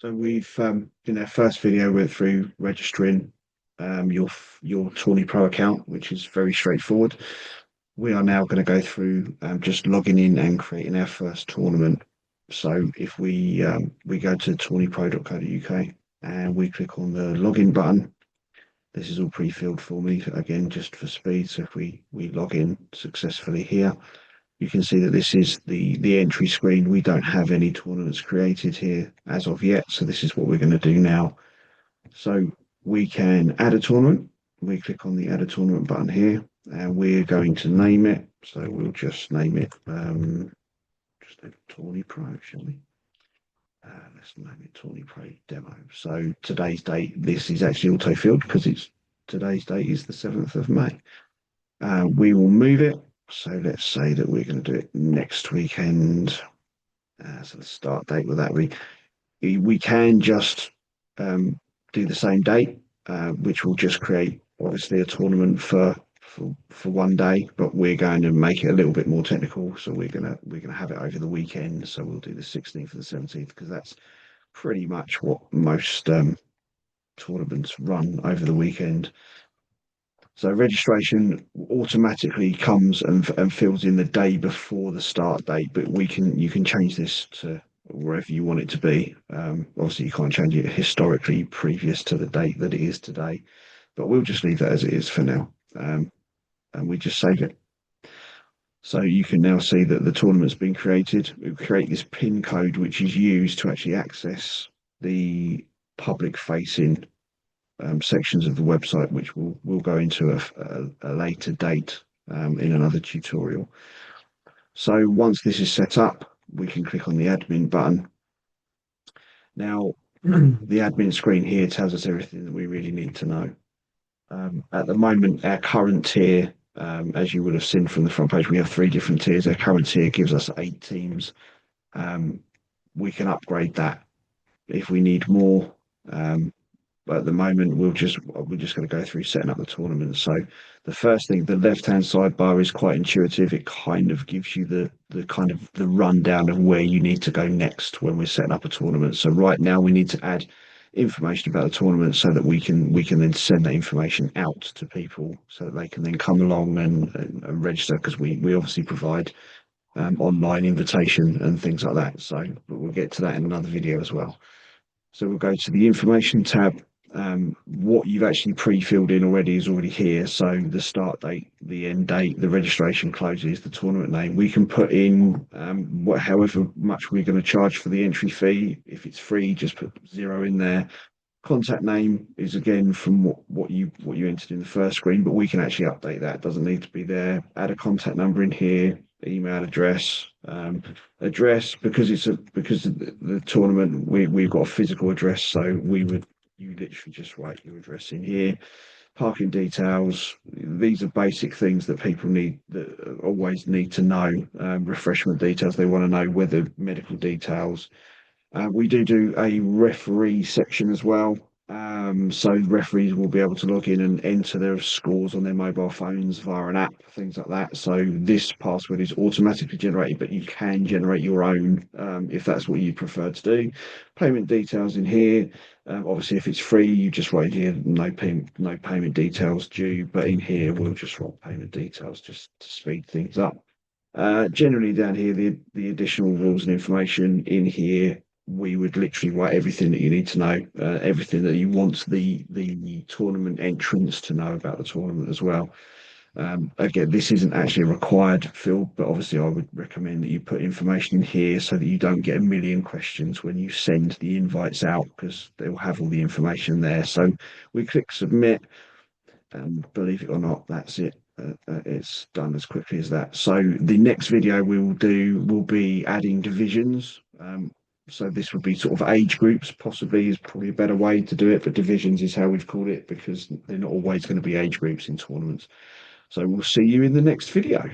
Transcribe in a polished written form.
So we've in our first video went through registering your Tawny Pro account, which is very straightforward. We are now going to go through just logging in and creating our first tournament. So if we go to tawnypro.co.uk and we click on the login button, this is all pre-filled for me again just for speed. So if we log in successfully here, you can see that this is the entry screen. We don't have any tournaments created here as of yet, so this is what we're going to do now. So we can add a tournament. We click on the add a tournament button here, and we're going to name it. So we'll just name it just name it Tawny Pro, shall we? Let's name it Tawny Pro Demo. So today's date, this is actually auto-filled because it's today's date is the 7th of May. We will move it. So let's say that we're going to do it next weekend. So the start date with that we can just do the same date, which will just create obviously a tournament for one day, but we're going to make it a little bit more technical. So we're gonna have it over the weekend. So we'll do the 16th and the 17th because that's pretty much what most tournaments run over the weekend. So registration automatically comes and fills in the day before the start date, but you can change this to wherever you want it to be. Obviously, you can't change it historically previous to the date that it is today, but we'll just leave that as it is for now, and we just save it. So you can now see that the tournament's been created. We create this PIN code, which is used to actually access the public-facing sections of the website, which we'll go into a later date in another tutorial. So once this is set up, we can click on the admin button. Now, the admin screen here tells us everything that we really need to know. At the moment, our current tier, as you would have seen from the front page, we have 3 different tiers. Our current tier gives us 8 teams. We can upgrade that if we need more. But at the moment, we're just going to go through setting up the tournament. So the first thing, the left-hand sidebar is quite intuitive. It kind of gives you the kind of the rundown of where you need to go next when we're setting up a tournament. So right now we need to add information about the tournament so that we can then send that information out to people so that they can then come along and register, because we obviously provide online invitation and things like that. So but we'll get to that in another video as well. So we'll go to the information tab. What you've actually pre-filled in already is already here. So the start date, the end date, the registration closes, the tournament name. We can put in however much we're going to charge for the entry fee. If it's free, just put 0 in there. Contact name is again from what you entered in the first screen, but we can actually update that. It doesn't need to be there. Add a contact number in here, email address, address, because of the tournament, we've got a physical address, so you literally just write your address in here. Parking details, these are basic things that people always need to know. Refreshment details, they want to know whether medical details. We do a referee section as well. So referees will be able to log in and enter their scores on their mobile phones via an app, things like that. So this password is automatically generated, but you can generate your own if that's what you prefer to do. Payment details in here. Obviously, if it's free, you just write here no payment details due. But in here, we'll just write payment details just to speed things up. Generally down here, the additional rules and information in here, we would literally write everything that you need to know, everything that you want the tournament entrants to know about the tournament as well. Again, this isn't actually a required field, but obviously I would recommend that you put information in here so that you don't get a million questions when you send the invites out, because they'll have all the information there. So we click submit, and believe it or not, that's it. It's done as quickly as that. So the next video we will do will be adding divisions. So this would be sort of age groups, possibly is probably a better way to do it, but divisions is how we've called it because they're not always going to be age groups in tournaments. So we'll see you in the next video.